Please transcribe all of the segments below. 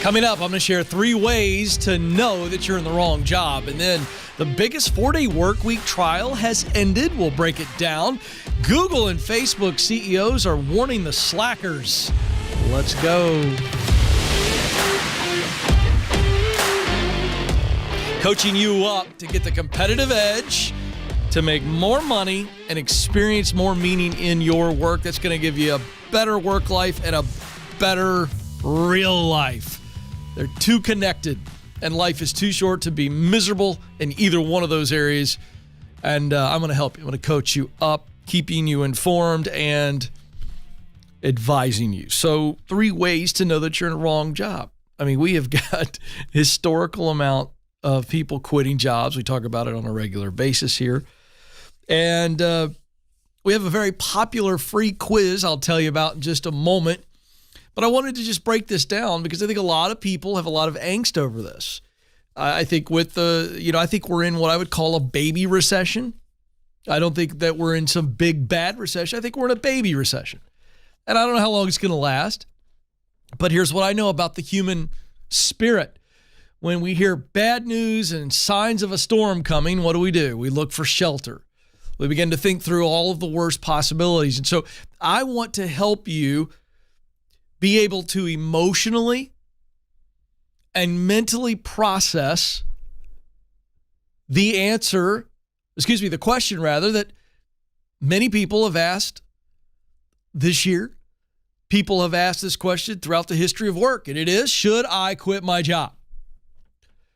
Coming up, I'm going to share 3 ways to know that you're in the wrong job. And then the biggest 4-day work week trial has ended. We'll break it down. Google and Facebook CEOs are warning the slackers. Let's go. Coaching you up to get the competitive edge, to make more money and experience more meaning in your work. That's going to give you a better work life and a better real life. They're too connected, and life is too short to be miserable in either one of those areas. And I'm going to help you. I'm going to coach you up, keeping you informed and advising you. So 3 ways to know that you're in a wrong job. I mean, we have got historical amount of people quitting jobs. We talk about it on a regular basis here. And we have a very popular free quiz I'll tell you about in just a moment. But I wanted to just break this down because I think a lot of people have a lot of angst over this. I think I think we're in what I would call a baby recession. I don't think that we're in some big bad recession. I think we're in a baby recession. And I don't know how long it's going to last. But here's what I know about the human spirit. When we hear bad news and signs of a storm coming, what do? We look for shelter. We begin to think through all of the worst possibilities. And so I want to help you be able to emotionally and mentally process the question that many people have asked this year. People have asked this question throughout the history of work, and it is, should I quit my job?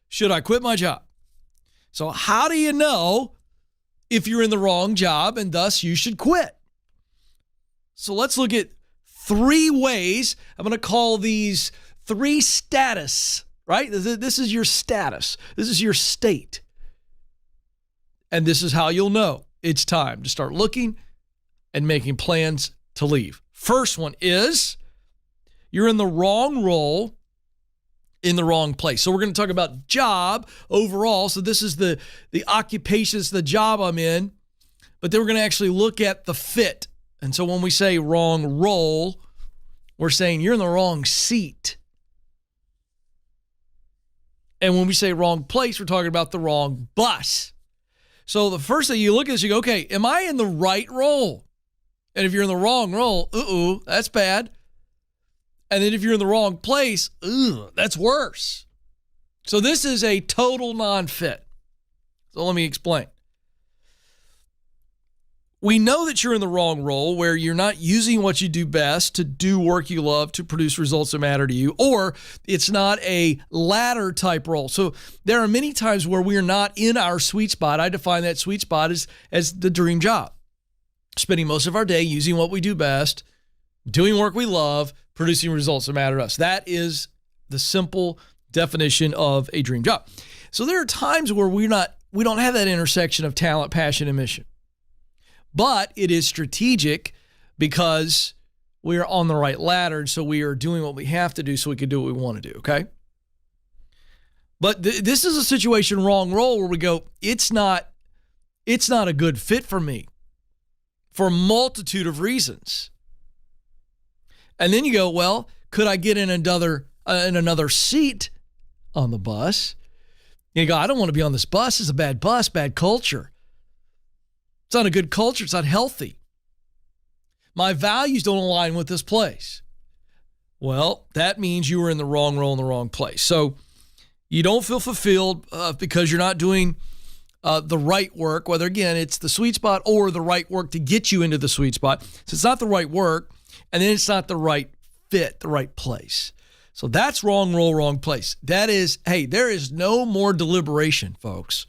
Should I quit my job? So how do you know if you're in the wrong job and thus you should quit? So let's look at 3 ways. I'm going to call these 3 status, right? This is your status. This is your state. And this is how you'll know it's time to start looking and making plans to leave. First one is you're in the wrong role in the wrong place. So we're going to talk about job overall. So this is the occupation, it's the job I'm in. But then we're going to actually look at the fit. And so when we say wrong role, we're saying you're in the wrong seat. And when we say wrong place, we're talking about the wrong bus. So the first thing you look at is you go, okay, am I in the right role? And if you're in the wrong role, that's bad. And then if you're in the wrong place, that's worse. So this is a total non-fit. So let me explain. We know that you're in the wrong role where you're not using what you do best to do work you love to produce results that matter to you, or it's not a ladder type role. So there are many times where we are not in our sweet spot. I define that sweet spot as the dream job. Spending most of our day using what we do best, doing work we love, producing results that matter to us. That is the simple definition of a dream job. So there are times where we don't have that intersection of talent, passion, and mission. But it is strategic because we are on the right ladder, and so we are doing what we have to do so we can do what we want to do, okay? But this is a situation, wrong role, where we go, it's not a good fit for me for a multitude of reasons. And then you go, well, could I get in another seat on the bus? And you go, I don't want to be on this bus. It's a bad bus, bad culture. It's not a good culture. It's not healthy. My values don't align with this place. Well, that means you were in the wrong role in the wrong place. So you don't feel fulfilled because you're not doing the right work, whether, again, it's the sweet spot or the right work to get you into the sweet spot. So it's not the right work, and then it's not the right fit, the right place. So that's wrong role, wrong place. That is, hey, there is no more deliberation, folks.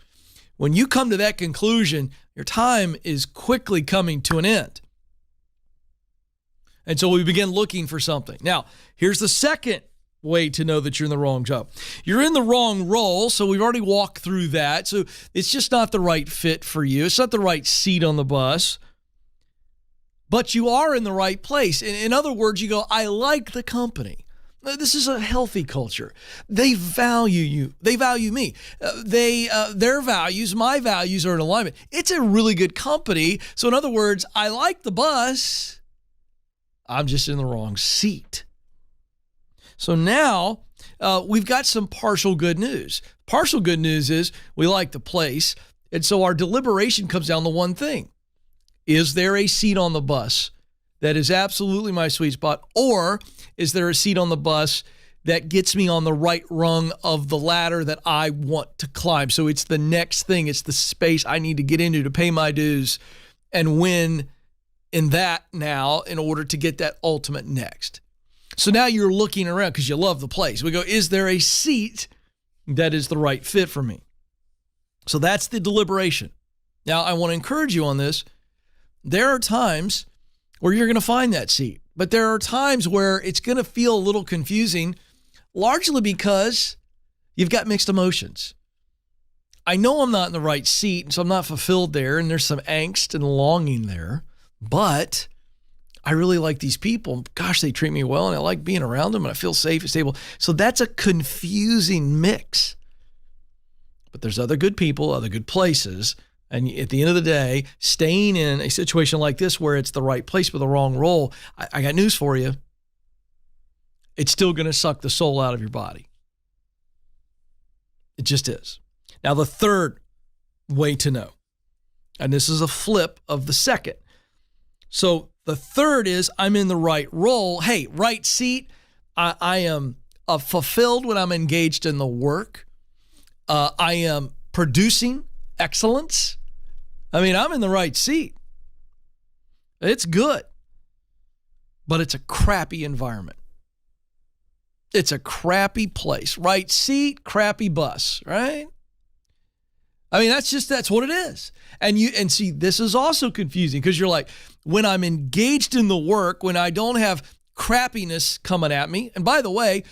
When you come to that conclusion, your time is quickly coming to an end. And so we begin looking for something. Now, here's the second way to know that you're in the wrong job. You're in the wrong role, so we've already walked through that. So it's just not the right fit for you. It's not the right seat on the bus. But you are in the right place. In other words, you go, I like the company. This is a healthy culture. They value you. They value me. Their values, my values are in alignment. It's a really good company. So in other words, I like the bus. I'm just in the wrong seat. So now we've got some partial good news. Partial good news is we like the place, and so our deliberation comes down to one thing. Is there a seat on the bus that is absolutely my sweet spot, or is there a seat on the bus that gets me on the right rung of the ladder that I want to climb? So it's the next thing. It's the space I need to get into to pay my dues and win in that now in order to get that ultimate next. So now you're looking around because you love the place. We go, is there a seat that is the right fit for me? So that's the deliberation. Now, I want to encourage you on this. There are times where you're going to find that seat, but there are times where it's going to feel a little confusing, largely because you've got mixed emotions. I know I'm not in the right seat, and so I'm not fulfilled there, and there's some angst and longing there, but I really like these people. Gosh, they treat me well, and I like being around them, and I feel safe and stable. So that's a confusing mix. But there's other good people, other good places, and at the end of the day, staying in a situation like this where it's the right place with the wrong role, I got news for you. It's still going to suck the soul out of your body. It just is. Now, the third way to know, and this is a flip of the second. So the third is I'm in the right role. Hey, right seat. I am fulfilled when I'm engaged in the work. I am producing excellence. I mean, I'm in the right seat. It's good, but it's a crappy environment. It's a crappy place. Right seat, crappy bus, right? I mean, that's what it is. And see, this is also confusing because you're like, when I'm engaged in the work, when I don't have crappiness coming at me, and by the way,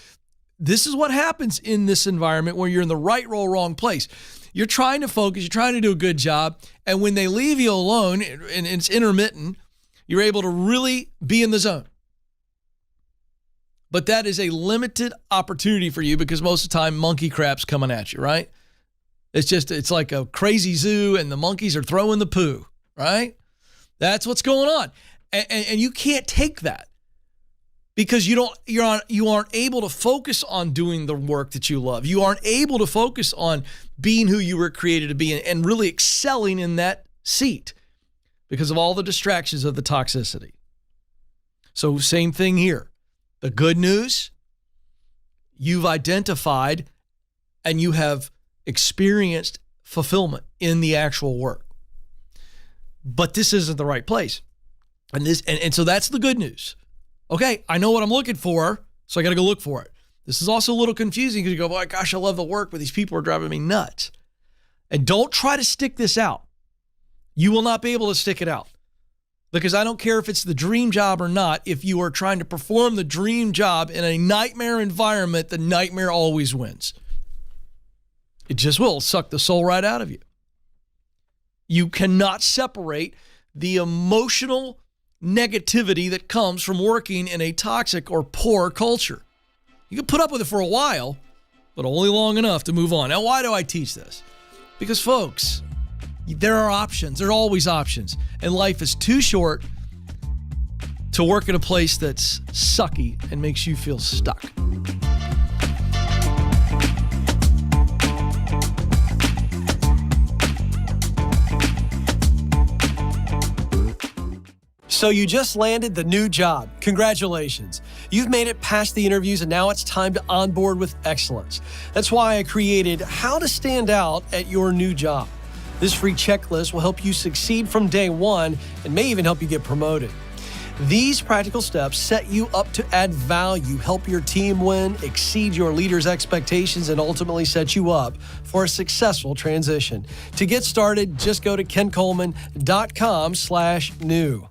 this is what happens in this environment where you're in the right role, wrong place. You're trying to focus, you're trying to do a good job, and when they leave you alone, and it's intermittent, you're able to really be in the zone. But that is a limited opportunity for you because most of the time, monkey crap's coming at you, right? It's like a crazy zoo and the monkeys are throwing the poo, right? That's what's going on. And you can't take that because you aren't able to focus on doing the work that you love. You aren't able to focus on being who you were created to be and really excelling in that seat because of all the distractions of the toxicity. So same thing here. The good news, you've identified and you have experienced fulfillment in the actual work. But this isn't the right place. And so that's the good news. Okay, I know what I'm looking for, so I got to go look for it. This is also a little confusing because you go, oh, gosh, I love the work, but these people are driving me nuts. And don't try to stick this out. You will not be able to stick it out because I don't care if it's the dream job or not. If you are trying to perform the dream job in a nightmare environment, the nightmare always wins. It just will suck the soul right out of you. You cannot separate the emotional negativity that comes from working in a toxic or poor culture. You can put up with it for a while, but only long enough to move on. Now, why do I teach this? Because, folks, there are options. There are always options. And life is too short to work in a place that's sucky and makes you feel stuck. So you just landed the new job. Congratulations. You've made it past the interviews and now it's time to onboard with excellence. That's why I created How to Stand Out at Your New Job. This free checklist will help you succeed from day one and may even help you get promoted. These practical steps set you up to add value, help your team win, exceed your leaders' expectations, and ultimately set you up for a successful transition. To get started, just go to kencoleman.com/new.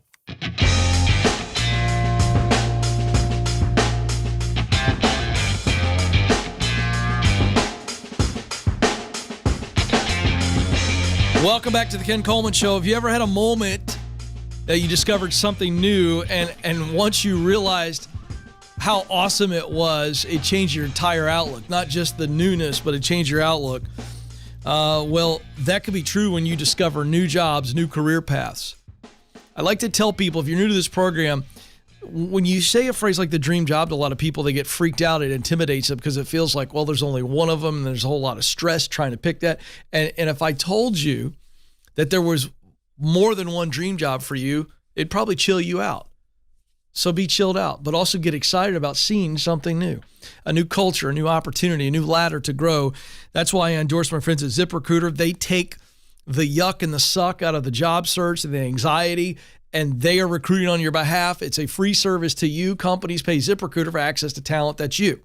Welcome back to the Ken Coleman Show. Have you ever had a moment that you discovered something new and once you realized how awesome it was, it changed your entire outlook? Not just the newness, but it changed your outlook. Well, that could be true when you discover new jobs, new career paths. I like to tell people, if you're new to this program, when you say a phrase like the dream job to a lot of people, they get freaked out. It intimidates them because it feels like, well, there's only one of them and there's a whole lot of stress trying to pick that. And if I told you that there was more than one dream job for you, it'd probably chill you out. So be chilled out, but also get excited about seeing something new, a new culture, a new opportunity, a new ladder to grow. That's why I endorse my friends at ZipRecruiter. They take the yuck and the suck out of the job search and the anxiety, and they are recruiting on your behalf. It's a free service to you. Companies pay ZipRecruiter for access to talent that's you.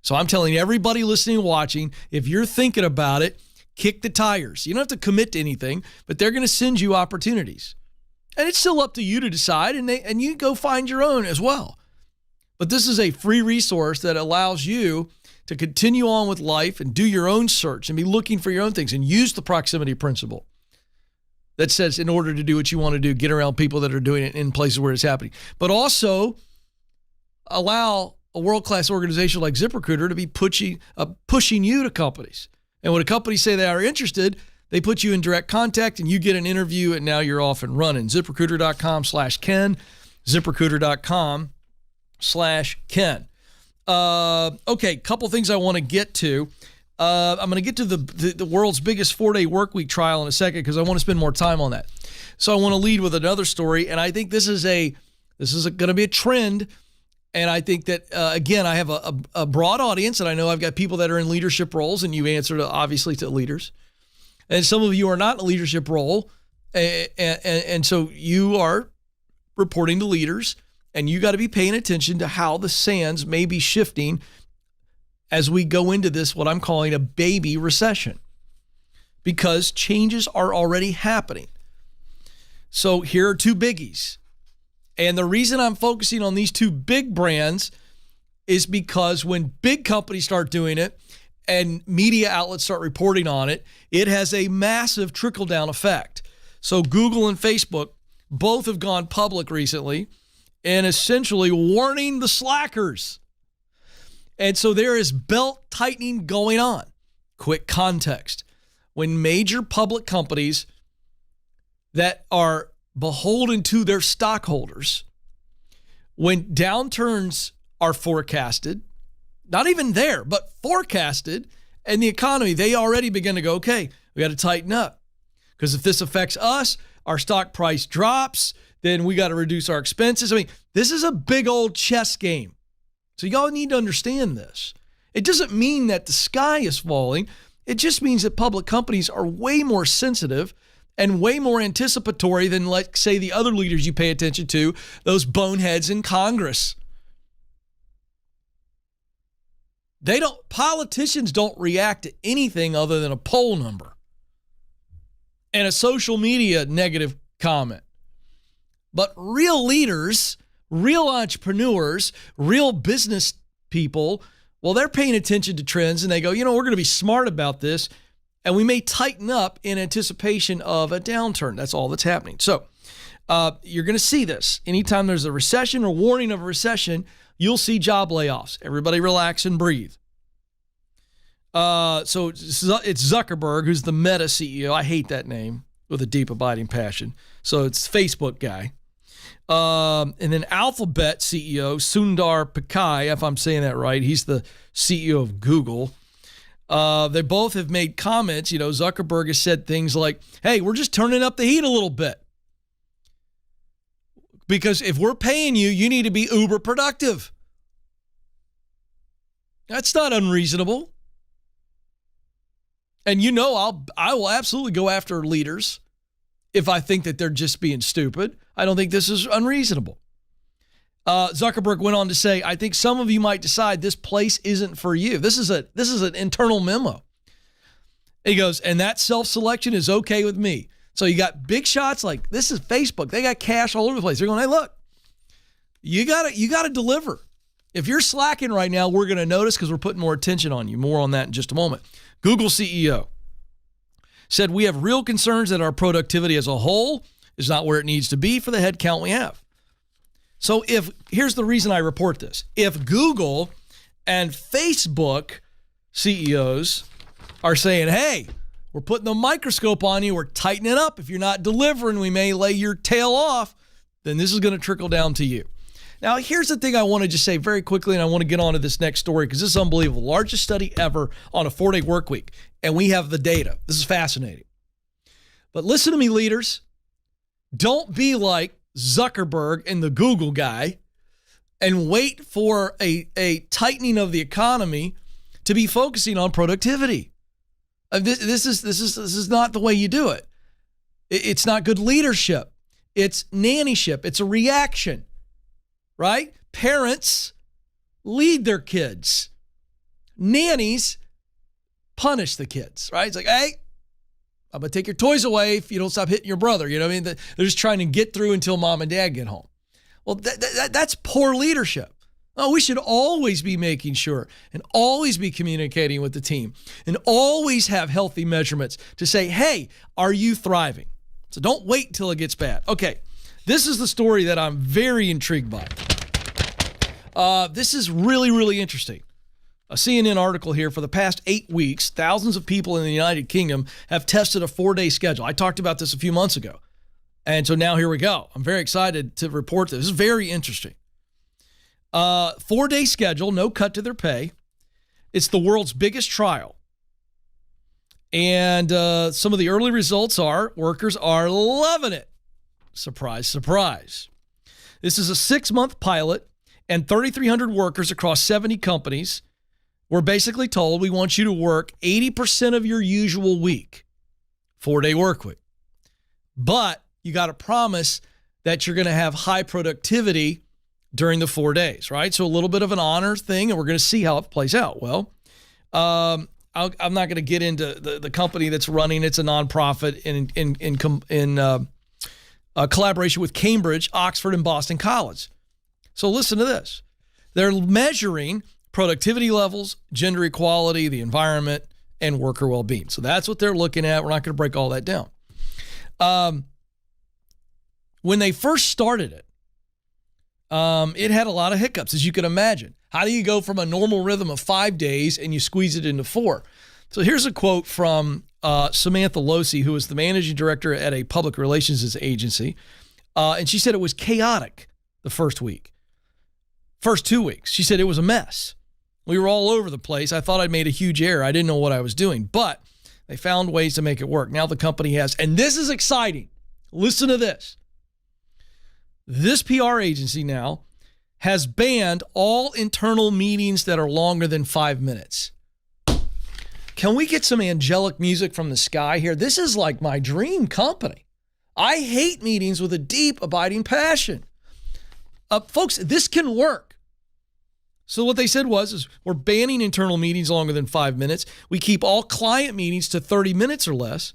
So I'm telling everybody listening and watching, if you're thinking about it, kick the tires. You don't have to commit to anything, but they're going to send you opportunities. And it's still up to you to decide, and you go find your own as well. But this is a free resource that allows you to continue on with life and do your own search and be looking for your own things and use the proximity principle that says in order to do what you want to do, get around people that are doing it in places where it's happening. But also allow a world-class organization like ZipRecruiter to be pushing you to companies. And when a company say they are interested, they put you in direct contact and you get an interview and now you're off and running. ZipRecruiter.com/Ken. ZipRecruiter.com/Ken. Okay, couple things I want to get to. I'm going to get to the world's biggest 4-day work week trial in a second because I want to spend more time on that. So I want to lead with another story, and I think this is going to be a trend. And I think that, again, I have a broad audience, and I know I've got people that are in leadership roles, and you answer obviously to leaders. And some of you are not in a leadership role, and so you are reporting to leaders, and you got to be paying attention to how the sands may be shifting as we go into this, what I'm calling a baby recession, because changes are already happening. So here are two biggies. And the reason I'm focusing on these two big brands is because when big companies start doing it and media outlets start reporting on it, it has a massive trickle-down effect. So Google and Facebook both have gone public recently and essentially warning the slackers. And so there is belt tightening going on. Quick context. When major public companies that are beholden to their stockholders, when downturns are forecasted, not even there, but forecasted, and the economy, they already begin to go, okay, we got to tighten up. Because if this affects us, our stock price drops, then we got to reduce our expenses. I mean, this is a big old chess game. So y'all need to understand this. It doesn't mean that the sky is falling. It just means that public companies are way more sensitive and way more anticipatory than, let's say, the other leaders you pay attention to, those boneheads in Congress. Politicians don't react to anything other than a poll number and a social media negative comment. But real leaders, real entrepreneurs, real business people, well, they're paying attention to trends and they go, we're going to be smart about this and we may tighten up in anticipation of a downturn. That's all that's happening. So you're going to see this. Anytime there's a recession or warning of a recession, you'll see job layoffs. Everybody relax and breathe. So it's Zuckerberg, who's the Meta CEO. I hate that name with a deep abiding passion. So it's Facebook guy. And then Alphabet CEO, Sundar Pichai, if I'm saying that right, he's the CEO of Google. They both have made comments. Zuckerberg has said things like, hey, we're just turning up the heat a little bit. Because if we're paying you, you need to be uber productive. That's not unreasonable. And I will absolutely go after leaders if I think that they're just being stupid. I don't think this is unreasonable. Zuckerberg went on to say, I think some of you might decide this place isn't for you. This is an internal memo. He goes, and that self-selection is okay with me. So you got big shots like this is Facebook. They got cash all over the place. They're going, hey, look, you got to deliver. If you're slacking right now, we're going to notice because we're putting more attention on you. More on that in just a moment. Google CEO said, we have real concerns that our productivity as a whole is not where it needs to be for the headcount we have. So here's the reason I report this. If Google and Facebook CEOs are saying, hey, we're putting the microscope on you, we're tightening up. If you're not delivering, we may lay your tail off, then this is going to trickle down to you. Now, here's the thing I want to just say very quickly, and I want to get on to this next story because this is unbelievable. Largest study ever on a 4-day work week, and we have the data. This is fascinating. But listen to me, leaders. Don't be like Zuckerberg and the Google guy and wait for a tightening of the economy to be focusing on productivity. This is not the way you do it. It's not good leadership. It's nannyship. It's a reaction, right? Parents lead their kids. Nannies punish the kids, right? It's like, hey, I'm going to take your toys away if you don't stop hitting your brother. You know what I mean? They're just trying to get through until mom and dad get home. Well, that's poor leadership. Oh, we should always be making sure and always be communicating with the team and always have healthy measurements to say, hey, are you thriving? So don't wait until it gets bad. Okay, this is the story that I'm very intrigued by. This is really, really interesting. A CNN article here. For the past 8 weeks, thousands of people in the United Kingdom have tested a 4-day schedule. I talked about this a few months ago. And so now here we go. I'm very excited to report this. This is very interesting. 4-day schedule, no cut to their pay. It's the world's biggest trial. And some of the early results are workers are loving it. Surprise, surprise. This is a 6-month pilot, and 3,300 workers across 70 companies were basically told, we want you to work 80% of your usual week, 4-day work week. But you got to promise that you're going to have high productivity during the 4 days, right? So a little bit of an honor thing, and we're going to see how it plays out. Well, I'm not going to get into the company that's running. It's a nonprofit in collaboration with Cambridge, Oxford, and Boston College. So listen to this. They're measuring productivity levels, gender equality, the environment, and worker well-being. So that's what they're looking at. We're not going to break all that down. When they first started it, it had a lot of hiccups, as you can imagine. How do you go from a normal rhythm of 5 days and you squeeze it into 4? So here's a quote from Samantha Losi, who is the managing director at a public relations agency. And she said it was chaotic the first 2 weeks. She said it was a mess. We were all over the place. I thought I'd made a huge error. I didn't know what I was doing, but they found ways to make it work. Now the company has, and this is exciting. Listen to this. This PR agency now has banned all internal meetings that are longer than 5 minutes. Can we get some angelic music from the sky here? This is like my dream company. I hate meetings with a deep, abiding passion. Folks, this can work. So what they said was we're banning internal meetings longer than 5 minutes. We keep all client meetings to 30 minutes or less.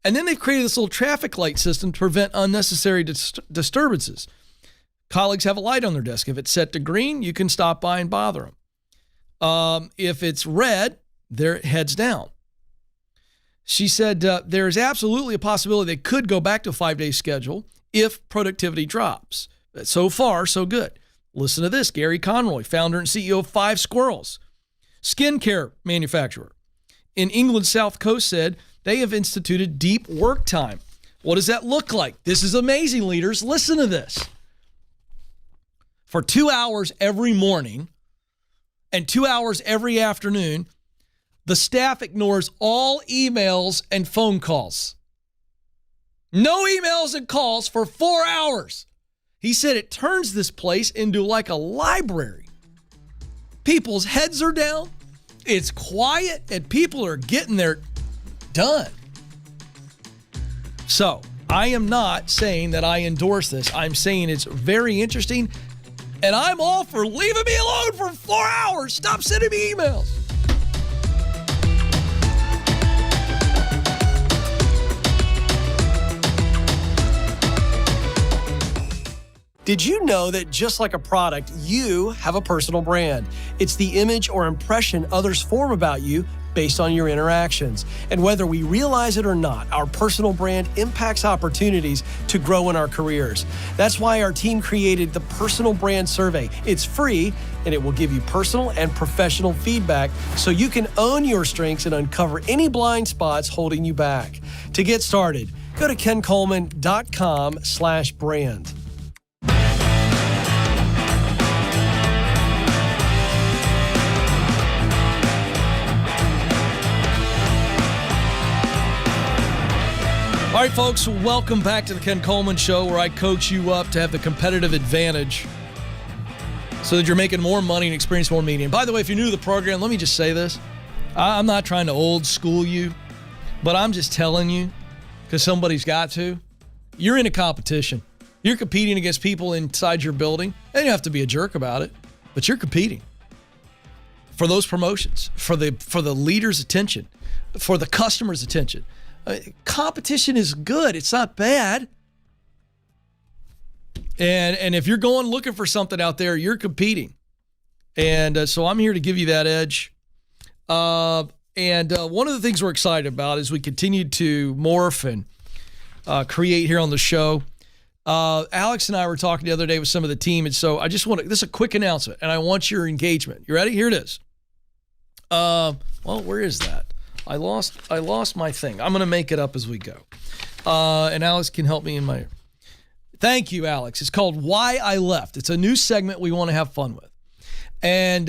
And then they've created this little traffic light system to prevent unnecessary disturbances. Colleagues have a light on their desk. If it's set to green, you can stop by and bother them. If it's red, their heads down. She said there's absolutely a possibility they could go back to a 5-day schedule if productivity drops. So far, so good. Listen to this. Gary Conroy, founder and CEO of 5 Squirrels, skincare manufacturer in England's South Coast, said they have instituted deep work time. What does that look like? This is amazing, leaders. Listen to this. For 2 hours every morning and 2 hours every afternoon, the staff ignores all emails and phone calls. No emails and calls for 4 hours. He said it turns this place into like a library. People's heads are down, it's quiet, and people are getting their done. So, I am not saying that I endorse this. I'm saying it's very interesting, and I'm all for leaving me alone for 4 hours. Stop sending me emails. Did you know that just like a product, you have a personal brand? It's the image or impression others form about you based on your interactions. And whether we realize it or not, our personal brand impacts opportunities to grow in our careers. That's why our team created the Personal Brand Survey. It's free, and it will give you personal and professional feedback so you can own your strengths and uncover any blind spots holding you back. To get started, go to kencoleman.com/brand. All right, folks, welcome back to the Ken Coleman Show, where I coach you up to have the competitive advantage so that you're making more money and experience more media. And by the way, if you're new to the program, let me just say this. I'm not trying to old school you, but I'm just telling you, because somebody's got to, you're in a competition. You're competing against people inside your building. And you don't have to be a jerk about it, but you're competing for those promotions, for the leader's attention, for the customer's attention. Competition is good. It's not bad. And if you're going looking for something out there, you're competing. And so I'm here to give you that edge. One of the things we're excited about is we continue to morph and create here on the show. Alex and I were talking the other day with some of the team, and so I just want to, this is a quick announcement, and I want your engagement. You ready? Here it is. Well, where is that? I lost my thing. I'm going to make it up as we go. And Alex can help me in my... Thank you, Alex. It's called Why I Left. It's a new segment we want to have fun with. And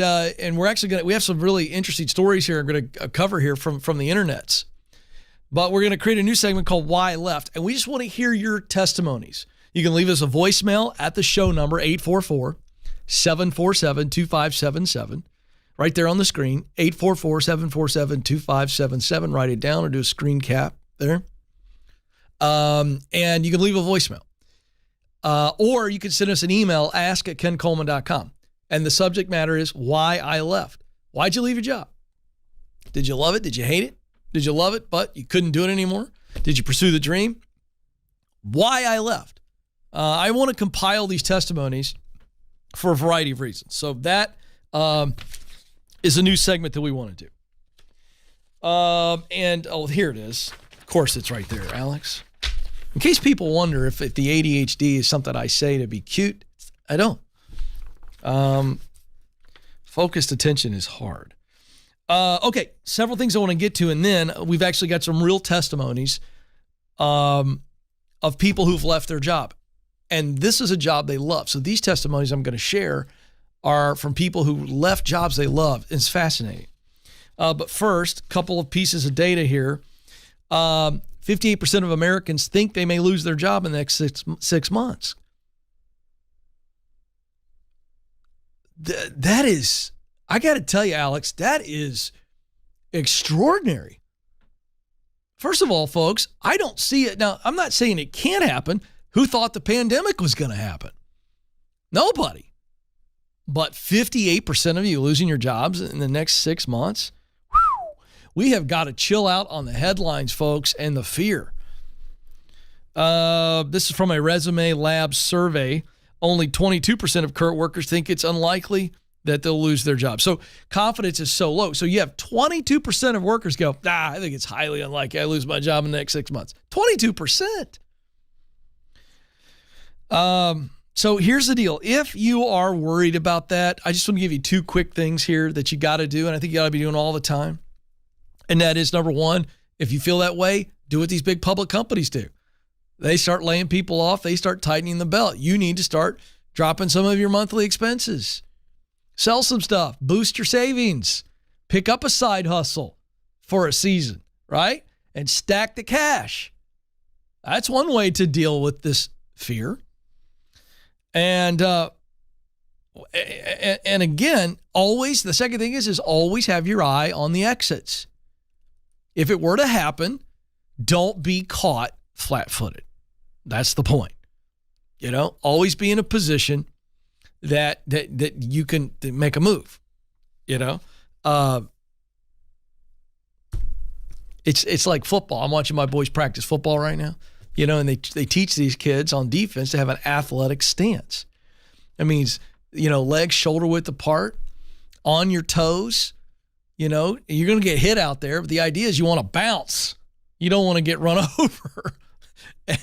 we're actually we have some really interesting stories here I'm going to cover here from the internets. But we're going to create a new segment called Why I Left. And we just want to hear your testimonies. You can leave us a voicemail at the show number, 844-747-2577. Right there on the screen, 844-747-2577. Write it down or do a screen cap there. And you can leave a voicemail. Or you can send us an email, ask@kencoleman.com. And the subject matter is why I left. Why'd you leave your job? Did you love it? Did you hate it? Did you love it, but you couldn't do it anymore? Did you pursue the dream? Why I left. I want to compile these testimonies for a variety of reasons. So that... is a new segment that we want to do. Here it is. Of course, it's right there, Alex. In case people wonder if the ADHD is something I say to be cute, I don't. Focused attention is hard. Okay, several things I want to get to, and then we've actually got some real testimonies of people who've left their job. And this is a job they love. So these testimonies I'm going to share are from people who left jobs they love. It's fascinating. But first, a couple of pieces of data here. 58% of Americans think they may lose their job in the next six months. That is, I got to tell you, Alex, that is extraordinary. First of all, folks, I don't see it. Now, I'm not saying it can't happen. Who thought the pandemic was going to happen? Nobody. But 58% of you losing your jobs in the next 6 months, we have got to chill out on the headlines, folks, and the fear. This is from a Resume Labs survey. Only 22% of current workers think it's unlikely that they'll lose their job. So confidence is so low. So you have 22% of workers go, I think it's highly unlikely I lose my job in the next 6 months. 22%. So here's the deal. If you are worried about that, I just want to give you two quick things here that you got to do, and I think you got to be doing all the time. And that is, number one, if you feel that way, do what these big public companies do. They start laying people off. They start tightening the belt. You need to start dropping some of your monthly expenses. Sell some stuff. Boost your savings. Pick up a side hustle for a season, right? And stack the cash. That's one way to deal with this fear. And again, always, the second thing is always have your eye on the exits. If it were to happen, don't be caught flat-footed. That's the point. You know, always be in a position that you can make a move. You know, it's like football. I'm watching my boys practice football right now. You know, and they teach these kids on defense to have an athletic stance. That means, you know, legs shoulder width apart, on your toes. You know, you're going to get hit out there, but the idea is you want to bounce. You don't want to get run over.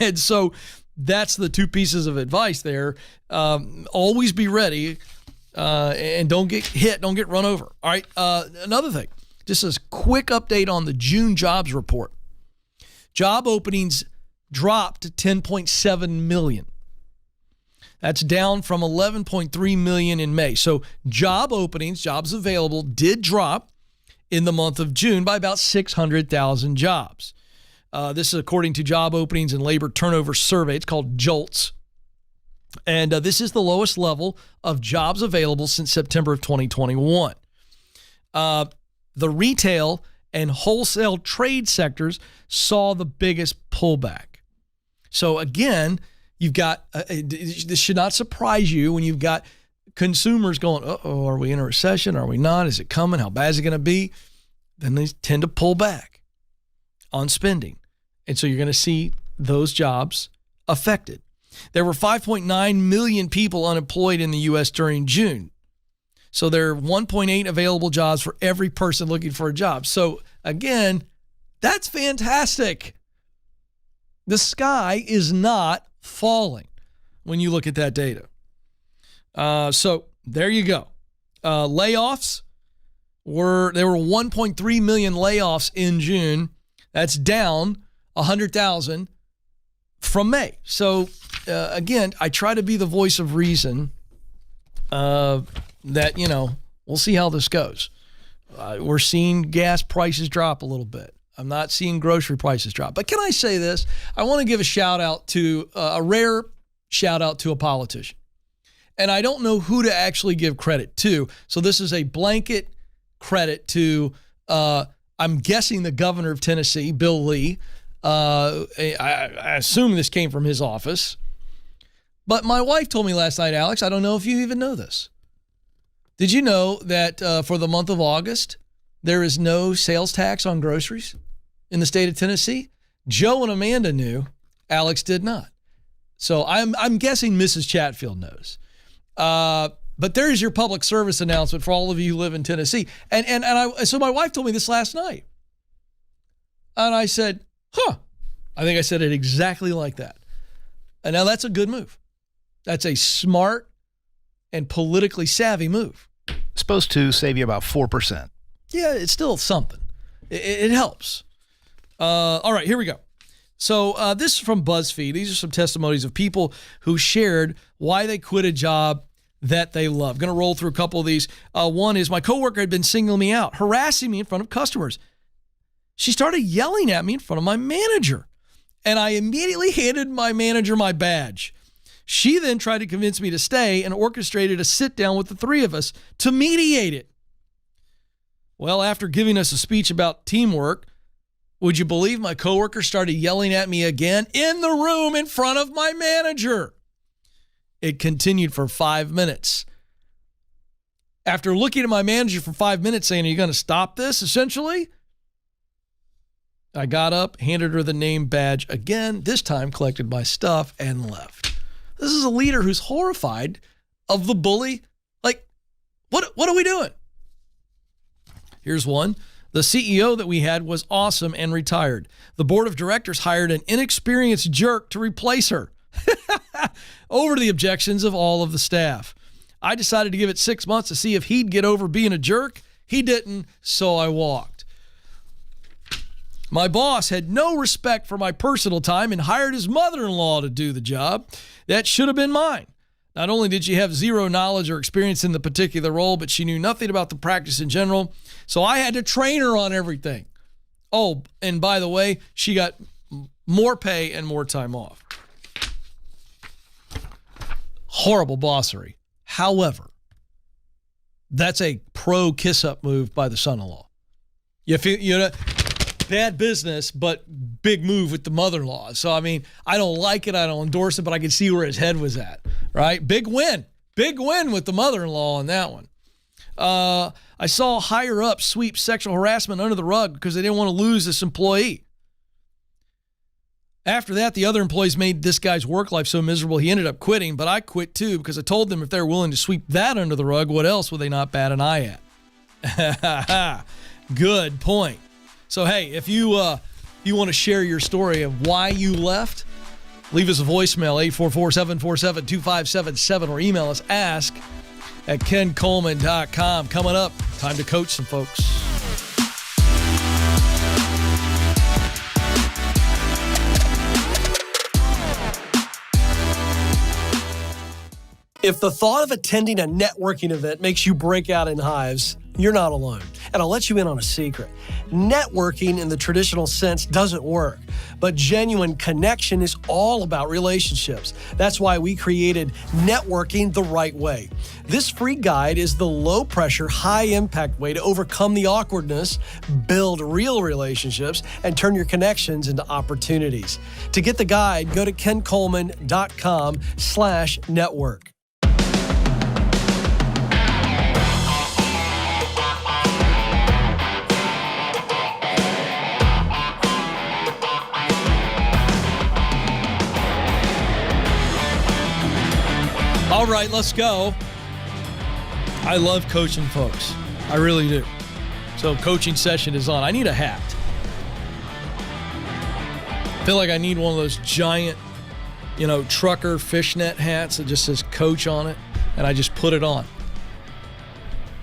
And so that's the two pieces of advice there. Always be ready and don't get hit, don't get run over. All right, another thing, just a quick update on the June jobs report. Job openings dropped to 10.7 million. That's down from 11.3 million in May. So job openings, jobs available, did drop in the month of June by about 600,000 jobs. This is according to Job Openings and Labor Turnover Survey. It's called JOLTS. And this is the lowest level of jobs available since September of 2021. The retail and wholesale trade sectors saw the biggest pullback. So again, you've got, this should not surprise you when you've got consumers going, uh-oh, are we in a recession? Are we not? Is it coming? How bad is it going to be? Then they tend to pull back on spending. And so you're going to see those jobs affected. There were 5.9 million people unemployed in the U.S. during June. So there are 1.8 available jobs for every person looking for a job. So again, that's fantastic. The sky is not falling when you look at that data. So there you go. Layoffs there were 1.3 million layoffs in June. That's down 100,000 from May. So again, I try to be the voice of reason that, we'll see how this goes. We're seeing gas prices drop a little bit. I'm not seeing grocery prices drop. But can I say this? I want to give a shout out to a rare shout out to a politician. And I don't know who to actually give credit to. So this is a blanket credit to, I'm guessing, the governor of Tennessee, Bill Lee. I assume this came from his office. But my wife told me last night, Alex, I don't know if you even know this. Did you know that for the month of August, there is no sales tax on groceries in the state of Tennessee? Joe and Amanda knew. Alex did not. So I'm guessing Mrs. Chatfield knows. But there is your public service announcement for all of you who live in Tennessee. So my wife told me this last night. And I said, I think I said it exactly like that. And now that's a good move. That's a smart and politically savvy move. Supposed to save you about 4%. Yeah, it's still something. It helps. All right, here we go. So this is from BuzzFeed. These are some testimonies of people who shared why they quit a job that they love. Going to roll through a couple of these. One is, my coworker had been singling me out, harassing me in front of customers. She started yelling at me in front of my manager, and I immediately handed my manager my badge. She then tried to convince me to stay and orchestrated a sit down with the three of us to mediate it. Well, after giving us a speech about teamwork, would you believe my coworker started yelling at me again in the room in front of my manager? It continued for 5 minutes. After looking at my manager for 5 minutes saying, are you going to stop this, essentially? I got up, handed her the name badge again, this time collected my stuff and left. This is a leader who's horrified of the bully. Like, what are we doing? Here's one. The CEO that we had was awesome and retired. The board of directors hired an inexperienced jerk to replace her. Over the objections of all of the staff. I decided to give it 6 months to see if he'd get over being a jerk. He didn't, so I walked. My boss had no respect for my personal time and hired his mother-in-law to do the job. That should have been mine. Not only did she have zero knowledge or experience in the particular role, but she knew nothing about the practice in general, so I had to train her on everything. Oh, and by the way, she got more pay and more time off. Horrible bossery. However, that's a pro kiss-up move by the son-in-law. You feel, bad business, but big move with the mother-in-law. So, I mean, I don't like it. I don't endorse it, but I can see where his head was at, right? Big win. Big win with the mother-in-law on that one. I saw higher-ups sweep sexual harassment under the rug because they didn't want to lose this employee. After that, the other employees made this guy's work life so miserable he ended up quitting, but I quit too because I told them if they were willing to sweep that under the rug, what else would they not bat an eye at? Good point. So, hey, if you want to share your story of why you left, leave us a voicemail, 844-747-2577, or email us, ask@kencoleman.com. Coming up, time to coach some folks. If the thought of attending a networking event makes you break out in hives, you're not alone. And I'll let you in on a secret. Networking in the traditional sense doesn't work. but genuine connection is all about relationships. That's why we created Networking the Right Way. This free guide is the low-pressure, high-impact way to overcome the awkwardness, build real relationships, and turn your connections into opportunities. To get the guide, go to kencoleman.com/network. All right, let's go. I love coaching folks. I really do. So coaching session is on. I need a hat. I feel like I need one of those giant, trucker fishnet hats that just says coach on it, and I just put it on.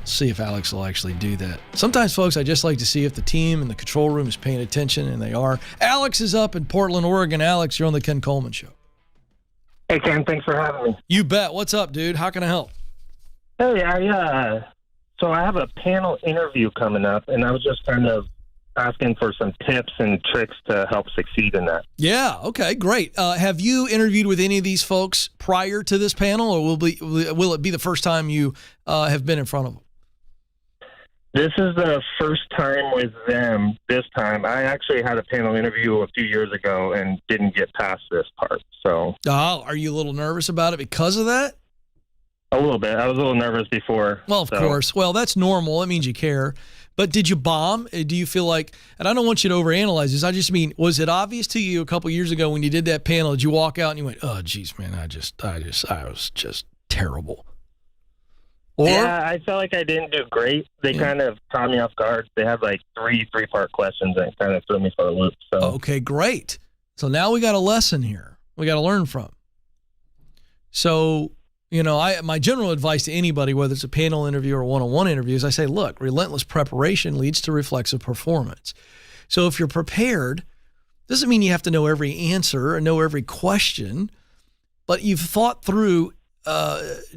See if Alex will actually do that. Sometimes, folks, I just like to see if the team in the control room is paying attention, and they are. Alex is up in Portland, Oregon. Alex, you're on the Ken Coleman Show. Hey, Ken, thanks for having me. You bet. What's up, dude? How can I help? Hey, so I have a panel interview coming up, and I was just kind of asking for some tips and tricks to help succeed in that. Yeah, okay, great. Have you interviewed with any of these folks prior to this panel, or will it be the first time you have been in front of them? This is the first time with them this time. I actually had a panel interview a few years ago and didn't get past this part. So, are you a little nervous about it because of that? A little bit. I was a little nervous before. Well, of course. Well, that's normal. That means you care. But did you bomb? Do you feel like, and I don't want you to overanalyze this, I just mean, was it obvious to you a couple years ago when you did that panel, did you walk out and you went, oh, geez, man, I was just terrible? Or, yeah, I felt like I didn't do great. They kind of caught me off guard. They had like three-part questions and kind of threw me for a loop. So. Okay, great. So now we got a lesson here we got to learn from. So, my general advice to anybody, whether it's a panel interview or a one-on-one interview, is I say, look, relentless preparation leads to reflexive performance. So if you're prepared, doesn't mean you have to know every answer or know every question, but you've thought through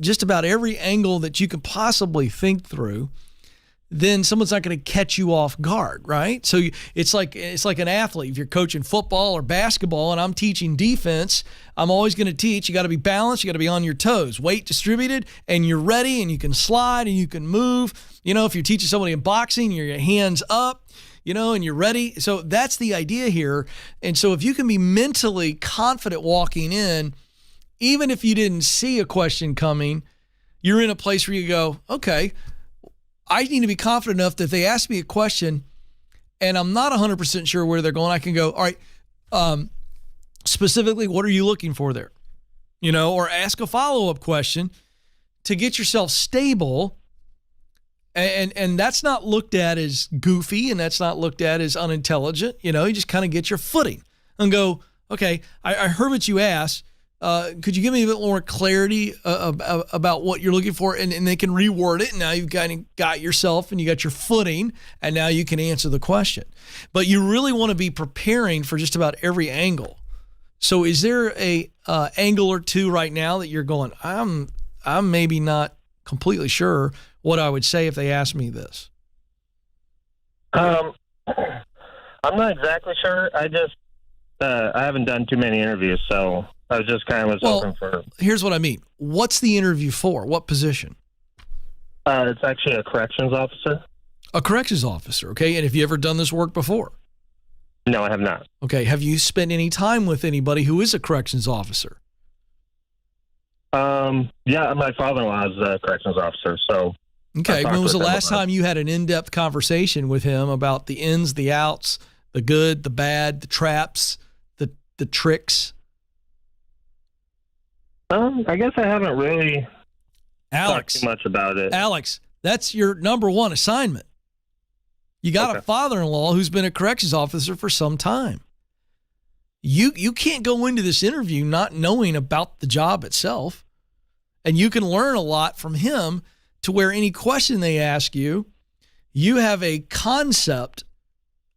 just about every angle that you can possibly think through, then someone's not going to catch you off guard, right? So it's like an athlete. If you're coaching football or basketball and I'm teaching defense, I'm always going to teach you got to be balanced, you got to be on your toes, weight distributed, and you're ready and you can slide and you can move. If you're teaching somebody in boxing, your hands up, and you're ready. So that's the idea here. And so if you can be mentally confident walking in, even if you didn't see a question coming, you're in a place where you go, okay, I need to be confident enough that if they ask me a question and I'm not 100% sure where they're going, I can go, all right, specifically, what are you looking for there? Or ask a follow-up question to get yourself stable. And that's not looked at as goofy and that's not looked at as unintelligent. You just kind of get your footing and go, okay, I heard what you asked. Could you give me a bit more clarity about what you're looking for? And they can reword it. And now you've got yourself and you got your footing, and now you can answer the question. But you really want to be preparing for just about every angle. So is there a angle or two right now that you're going, I'm maybe not completely sure what I would say if they asked me this? I'm not exactly sure. I just I haven't done too many interviews, so I just kind of was hoping for. Here's what I mean. What's the interview for? What position? It's actually a corrections officer. A corrections officer, okay. And have you ever done this work before? No, I have not. Okay. Have you spent any time with anybody who is a corrections officer? Yeah, my father-in-law is a corrections officer, so. Okay. When was the last time you had an in-depth conversation with him about the ins, the outs, the good, the bad, the traps, the tricks? I guess I haven't really talked too much about it. Alex, that's your number one assignment. You got a father-in-law who's been a corrections officer for some time. You can't go into this interview not knowing about the job itself. And you can learn a lot from him to where any question they ask you, you have a concept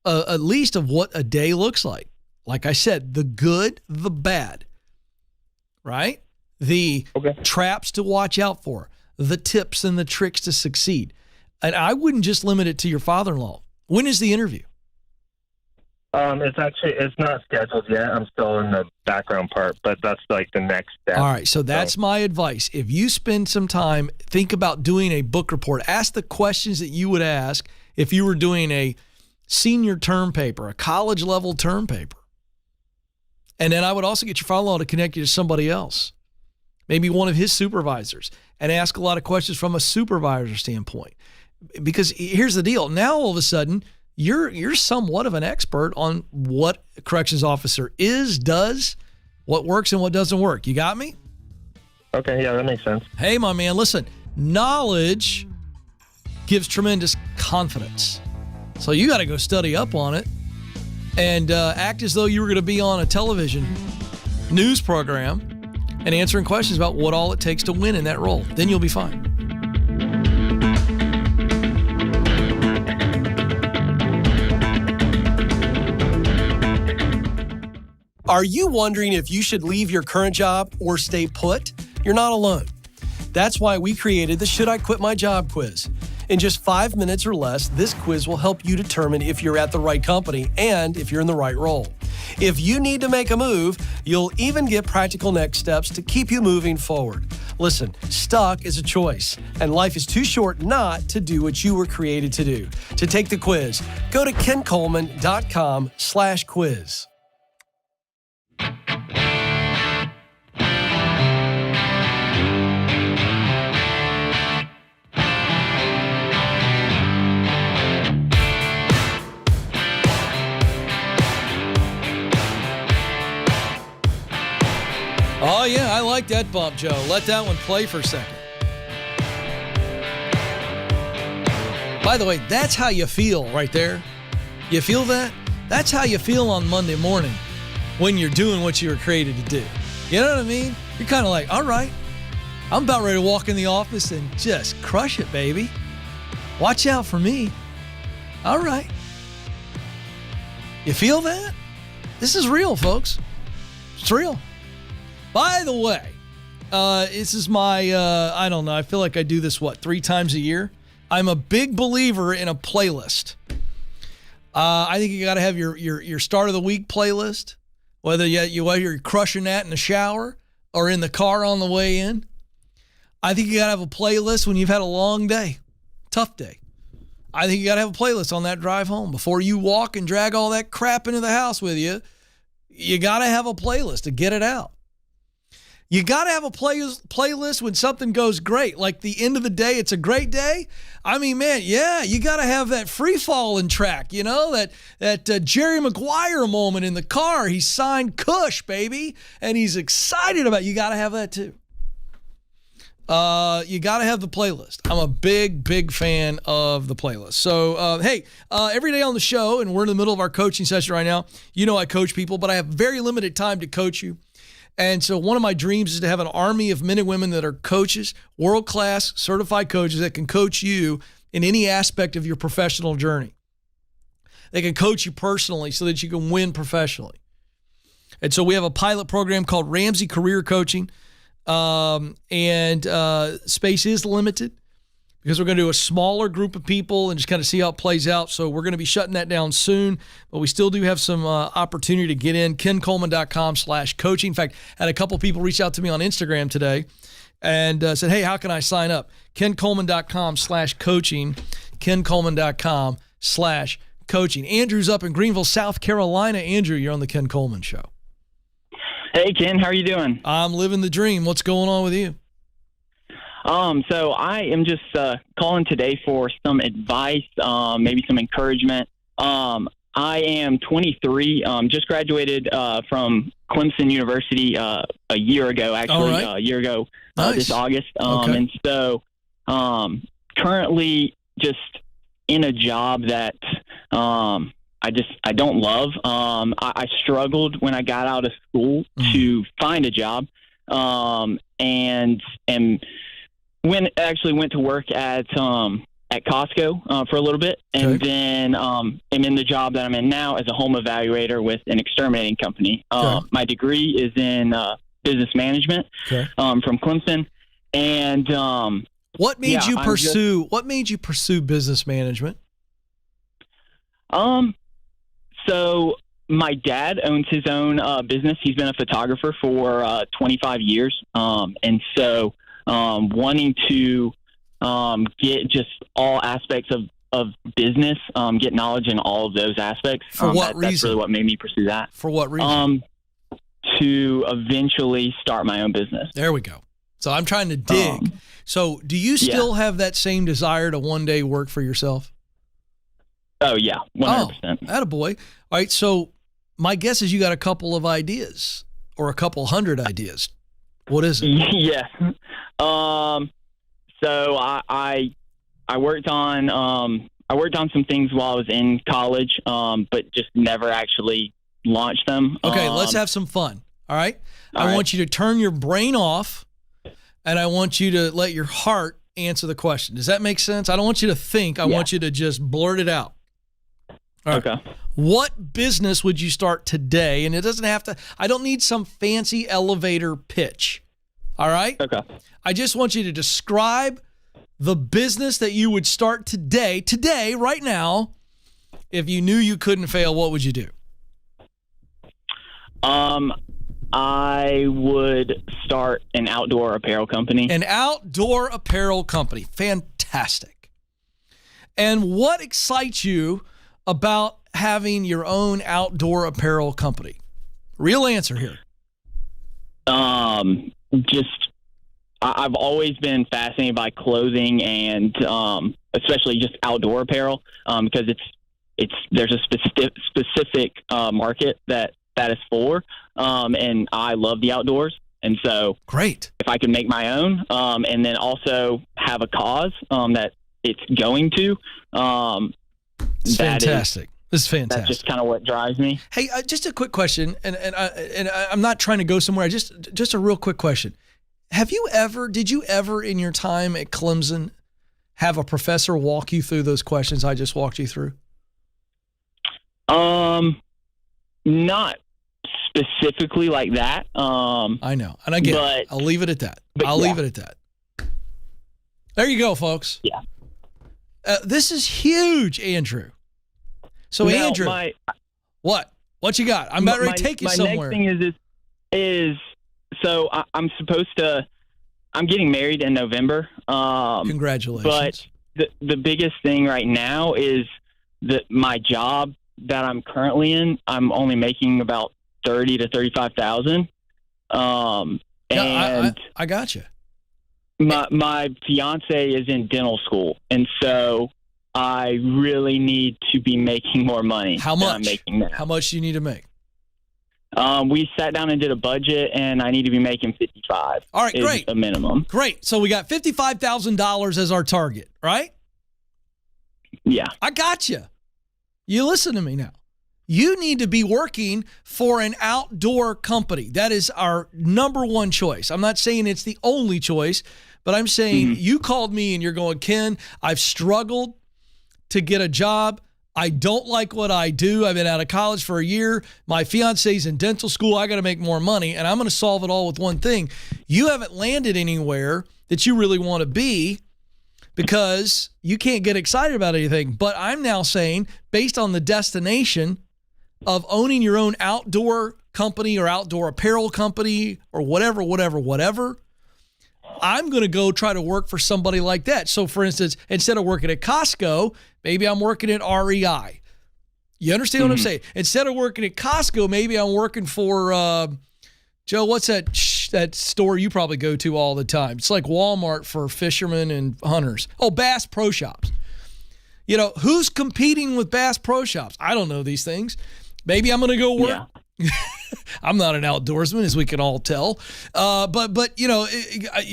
at least of what a day looks like. Like I said, the good, the bad, right? The traps to watch out for, the tips and the tricks to succeed. And I wouldn't just limit it to your father-in-law. When is the interview? It's not scheduled yet. I'm still in the background part, but that's like the next step. All right, so that's my advice. If you spend some time, think about doing a book report. Ask the questions that you would ask if you were doing a senior term paper, a college level term paper. And then I would also get your father-in-law to connect you to somebody else, maybe one of his supervisors, and ask a lot of questions from a supervisor standpoint. Because here's the deal. Now, all of a sudden, you're somewhat of an expert on what a corrections officer does, what works and what doesn't work. You got me? Okay, yeah, that makes sense. Hey, my man, listen, knowledge gives tremendous confidence. So you got to go study up on it and act as though you were going to be on a television news program and answering questions about what all it takes to win in that role. Then you'll be fine. Are you wondering if you should leave your current job or stay put? You're not alone. That's why we created the Should I Quit My Job quiz. In just 5 minutes or less, this quiz will help you determine if you're at the right company and if you're in the right role. If you need to make a move, you'll even get practical next steps to keep you moving forward. Listen, stuck is a choice, and life is too short not to do what you were created to do. To take the quiz, go to kencoleman.com/quiz. Oh, yeah, I like that bump, Joe. Let that one play for a second. By the way, that's how you feel right there. You feel that? That's how you feel on Monday morning when you're doing what you were created to do. You know what I mean? You're kind of like, all right, I'm about ready to walk in the office and just crush it, baby. Watch out for me. All right. You feel that? This is real, folks. It's real. By the way, this is my, I don't know, I feel like I do this, 3 times a year? I'm a big believer in a playlist. I think you got to have your start of the week playlist, whether you're crushing that in the shower or in the car on the way in. I think you got to have a playlist when you've had a long day, tough day. I think you got to have a playlist on that drive home. Before you walk and drag all that crap into the house with you, you got to have a playlist to get it out. You got to have a playlist when something goes great. Like the end of the day, it's a great day. I mean, man, yeah, you got to have that free-falling track, you know, that Jerry Maguire moment in the car. He signed Kush, baby, and he's excited about it. You got to have that too. You got to have the playlist. I'm a big fan of the playlist. So, hey, every day on the show, and we're in the middle of our coaching session right now. You know I coach people, but I have very limited time to coach you. And so one of my dreams is to have an army of men and women that are coaches, world-class certified coaches that can coach you in any aspect of your professional journey. They can coach you personally so that you can win professionally. And so we have a pilot program called Ramsey Career Coaching. And space is limited because we're going to do a smaller group of people and just kind of see how it plays out. So we're going to be shutting that down soon, but we still do have some opportunity to get in. KenColeman.com/coaching. In fact, I had a couple people reach out to me on Instagram today and said, hey, how can I sign up? KenColeman.com/coaching. KenColeman.com/coaching. Andrew's up in Greenville, South Carolina. Andrew, you're on the Ken Coleman Show. Hey, Ken, how are you doing? I'm living the dream. What's going on with you? So I am just calling today for some advice, maybe some encouragement. I am 23, just graduated from Clemson University a year ago, actually, right. a year ago Nice. this August. Okay. And so currently just in a job that I don't love. I struggled when I got out of school to find a job, and went to work at Costco for a little bit, and then am in the job that I'm in now as a home evaluator with an exterminating company. My degree is in business management from Clemson, and what made you pursue business management? So my dad owns his own business. He's been a photographer for 25 years. And so wanting to get just all aspects of business, get knowledge in all of those aspects. For what reason? That's really what made me pursue that. For what reason? To eventually start my own business. There we go. So I'm trying to dig. So do you still have that same desire to one day work for yourself? Oh, yeah, 100%. Oh, attaboy. All right, so my guess is you got a couple of ideas or a couple hundred ideas. What is it? Yes. So I worked on some things while I was in college, but just never actually launched them. Okay, let's have some fun. All right? I want you to turn your brain off, and I want you to let your heart answer the question. Does that make sense? I don't want you to think. I want you to just blurt it out. All right. Okay. What business would you start today? And it doesn't have to, I don't need some fancy elevator pitch. All right? Okay. I just want you to describe the business that you would start today, right now. If you knew you couldn't fail, what would you do? I would start an outdoor apparel company. An outdoor apparel company. Fantastic. And what excites you about having your own outdoor apparel company? Real answer here. I've always been fascinated by clothing and especially just outdoor apparel because there's a specific market that is for, and I love the outdoors. And so great. If I could make my own and then also have a cause that it's going to, it's fantastic. This is fantastic. That's just kind of what drives me. Hey, just a quick question, and I'm not trying to go somewhere. Just a real quick question. Did you ever in your time at Clemson have a professor walk you through those questions I just walked you through? Not specifically like that. I know, and I get it. I'll leave it at that. Leave it at that. There you go, folks. Yeah. This is huge, Andrew. So, now, Andrew, what you got? I'm about ready to take you somewhere. My next thing is so I'm getting married in November. Congratulations. But the biggest thing right now is that my job that I'm currently in, I'm only making about $30,000 to $35,000. And I got you. My fiance is in dental school, and so I really need to be making more money. How much? Than I'm making now. How much do you need to make? We sat down and did a budget, and I need to be making $55,000. All right, great. A minimum. Great. So we got $55,000 as our target, right? Yeah. I got you. You listen to me now. You need to be working for an outdoor company. That is our number one choice. I'm not saying it's the only choice, but I'm saying you called me and you're going, Ken, I've struggled to get a job. I don't like what I do. I've been out of college for a year. My fiance's in dental school. I got to make more money, and I'm going to solve it all with one thing. You haven't landed anywhere that you really want to be because you can't get excited about anything. But I'm now saying, based on the destination of owning your own outdoor company or outdoor apparel company or whatever, I'm going to go try to work for somebody like that. So, for instance, instead of working at Costco, maybe I'm working at REI. You understand what I'm saying? Instead of working at Costco, maybe I'm working for, Joe, what's that store you probably go to all the time? It's like Walmart for fishermen and hunters. Oh, Bass Pro Shops. You know, who's competing with Bass Pro Shops? I don't know these things. Maybe I'm going to go work. Yeah. I'm not an outdoorsman, as we can all tell. But you know,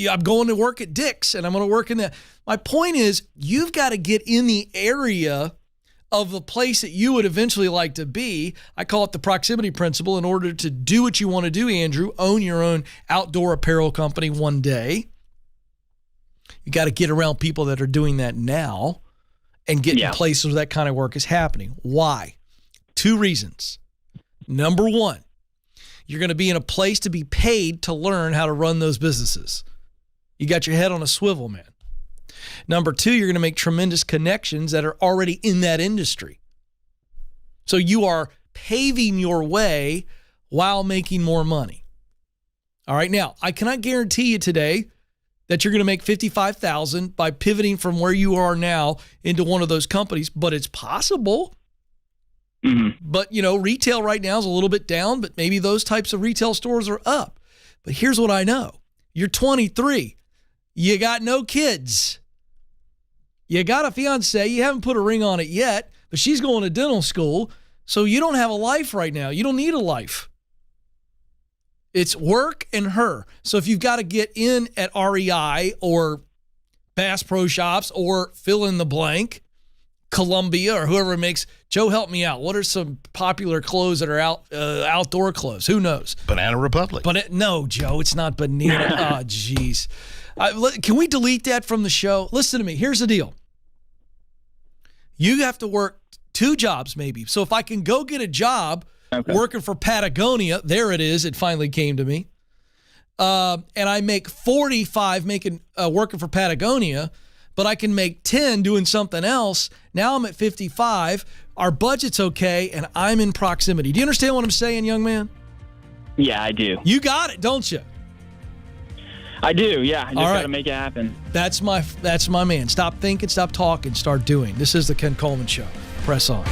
I'm going to work at Dick's, and I'm going to work in that. My point is, you've got to get in the area of the place that you would eventually like to be. I call it the proximity principle. In order to do what you want to do, Andrew, own your own outdoor apparel company one day, you got to get around people that are doing that now and get in places where that kind of work is happening. Why? 2 reasons. Number one, you're going to be in a place to be paid to learn how to run those businesses. You got your head on a swivel, man. Number 2, you're going to make tremendous connections that are already in that industry. So you are paving your way while making more money. All right. Now, I cannot guarantee you today that you're going to make $55,000 by pivoting from where you are now into one of those companies, but it's possible. Mm-hmm. But, retail right now is a little bit down, but maybe those types of retail stores are up. But here's what I know. You're 23. You got no kids. You got a fiance. You haven't put a ring on it yet, but she's going to dental school. So you don't have a life right now. You don't need a life. It's work and her. So if you've got to get in at REI or Bass Pro Shops or fill in the blank, Columbia or whoever makes, Joe, help me out. What are some popular clothes that are outdoor clothes? Who knows? Banana Republic. But no, Joe, it's not banana. Oh, jeez. Can we delete that from the show? Listen to me. Here's the deal. You have to work 2 jobs maybe. So if I can go get a job working for Patagonia, there it is. It finally came to me. And I make 45 working for Patagonia, but I can make 10 doing something else. Now I'm at 55. Our budget's okay, and I'm in proximity. Do you understand what I'm saying, young man? Yeah, I do. You got it, don't you? I do, yeah. I just All right. got to make it happen. That's my man. Stop thinking, stop talking, start doing. This is the Ken Coleman Show. Press on.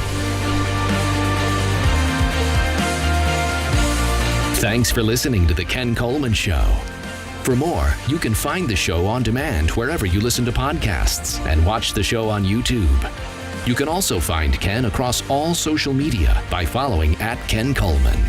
Thanks for listening to the Ken Coleman Show. For more, you can find the show on demand wherever you listen to podcasts and watch the show on YouTube. You can also find Ken across all social media by following @Ken Coleman.